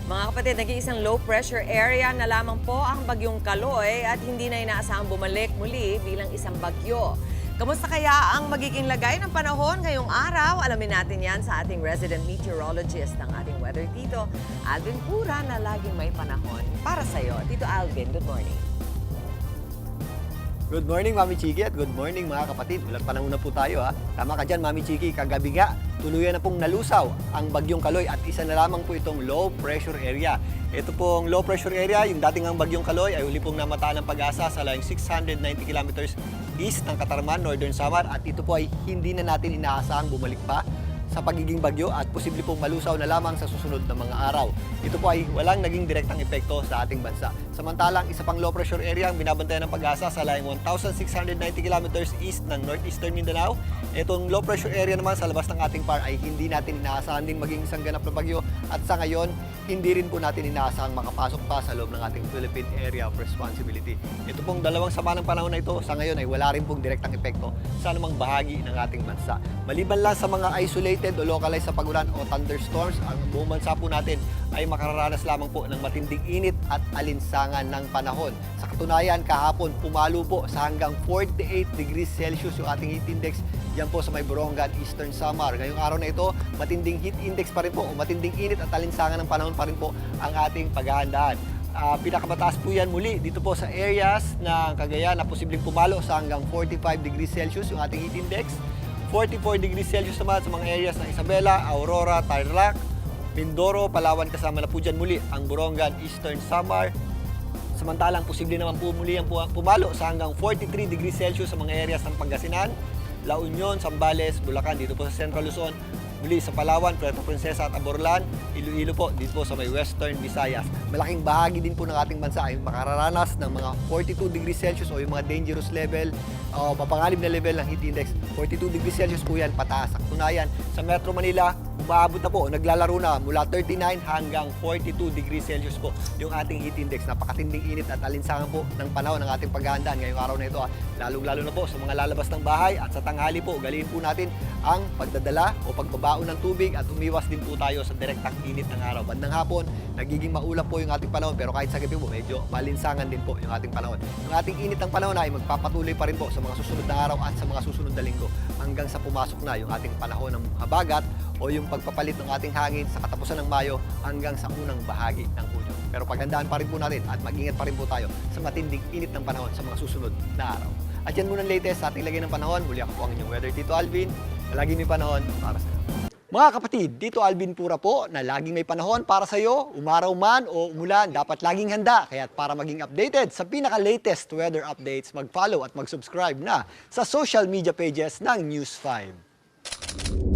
Mga kapatid, nag-iisang low pressure area na lamang po ang bagyong Kaloy at hindi na inaasahang bumalik muli bilang isang bagyo. Kamusta kaya ang magiging lagay ng panahon ngayong araw? Alamin natin yan sa ating resident meteorologist ng ating weather tito, Alvin Pura, na laging may panahon para sa'yo. Tito Alvin, good morning. Good morning, Mami Chiki, at good morning mga kapatid. Ulat panahon na po tayo ha. Tama ka dyan, Mami Chiki. Kagabi nga, tuluyan na pong nalusaw ang bagyong Kaloy at isa na lamang po itong low pressure area. Ito pong low pressure area, yung dating ang bagyong Kaloy ay uli pong namataan ng Pag-asa sa layong 690 kilometers east ng Katarman, Northern Samar, at ito po ay hindi na natin inaasahang bumalik pa sa pagiging bagyo at posible pong malusaw na lamang sa susunod na mga araw. Ito po ay walang naging direktang epekto sa ating bansa. Samantalang isa pang low pressure area ang binabantayan ng Pag-asa sa layong 1,690 kilometers east ng northeastern Mindanao. Itong low pressure area naman sa labas ng ating PAR ay hindi natin inaasahan din maging isang ganap na bagyo at sa ngayon, hindi rin po natin inaasahang makapasok pa sa loob ng ating Philippine Area of Responsibility. Ito pong dalawang sama ng panahon na ito sa ngayon ay wala rin pong direktang epekto sa anumang bahagi ng ating bansa. Maliban lang sa mga isolated o localized sa pagulan o thunderstorms, ang buong bansa po natin ay makararanas lamang po ng matinding init at alinsangan ng panahon. Sa katunayan, kahapon pumalo po sa hanggang 48 degrees Celsius yung ating heat index yan po sa may Borongan, Eastern Samar. Ngayong araw na ito, matinding heat index pa rin po o matinding init at alinsangan ng panahon pa rin po ang ating paghahandaan. Pinakamataas po yan muli dito po sa areas ng Cagayan na posibleng pumalo sa hanggang 45 degrees Celsius yung ating heat index. 44 degrees Celsius naman sa mga areas ng Isabela, Aurora, Tarlac, Mindoro, Palawan, kasama na po dyan muli ang Borongan, Eastern Samar. Samantalang posible naman po muli ang pumalo sa hanggang 43 degrees Celsius sa mga areas ng Pangasinan, La Union, Zambales, Bulacan, dito po sa Central Luzon, muli sa Palawan, Puerto Princesa at Aborlan, Iloilo po, dito po sa may Western Visayas. Malaking bahagi din po ng ating bansa ay makararanas ng mga 42 degrees Celsius o yung mga dangerous level o mapanganib na level ng heat index. 42 degrees Celsius po yan, pataas. Sa katunayan, sa Metro Manila, umaabot na po, naglalaro na mula 39 hanggang 42 degrees Celsius po yung ating heat index. Napakatinding init at alinsangan po ng panahon ng ating paghahandaan ngayong araw na ito. Lalong-lalo na po sa mga lalabas ng bahay at sa tanghali po, ugaliin po natin ang pagdadala o pagbabaon ng tubig at umiwas din po tayo sa direktang init ng araw. Bandang hapon, nagiging maulap po yung ating panahon pero kahit sa gabi po, medyo malinsangan din po yung ating panahon. Yung ating init ng panahon ay magpapatuloy pa rin po sa mga susunod na araw at sa mga susunod na linggo hanggang sa pumasok na yung ating panahon ng habagat o yung pagpapalit ng ating hangin sa katapusan ng Mayo hanggang sa unang bahagi ng Hunyo. Pero paghandaan pa rin po natin at mag-ingat pa rin po tayo sa matinding init ng panahon sa mga susunod na araw. At yan muna ang latest sa ating lagay ng panahon. Muli ako po ang inyong weather Tito Alvin, na laging may panahon para sa iyo. Mga kapatid, dito Alvin Pura po na laging may panahon para sa iyo, umaraw man o umulan, dapat laging handa. Kaya para maging updated sa pinaka-latest weather updates, mag-follow at mag-subscribe na sa social media pages ng News 5.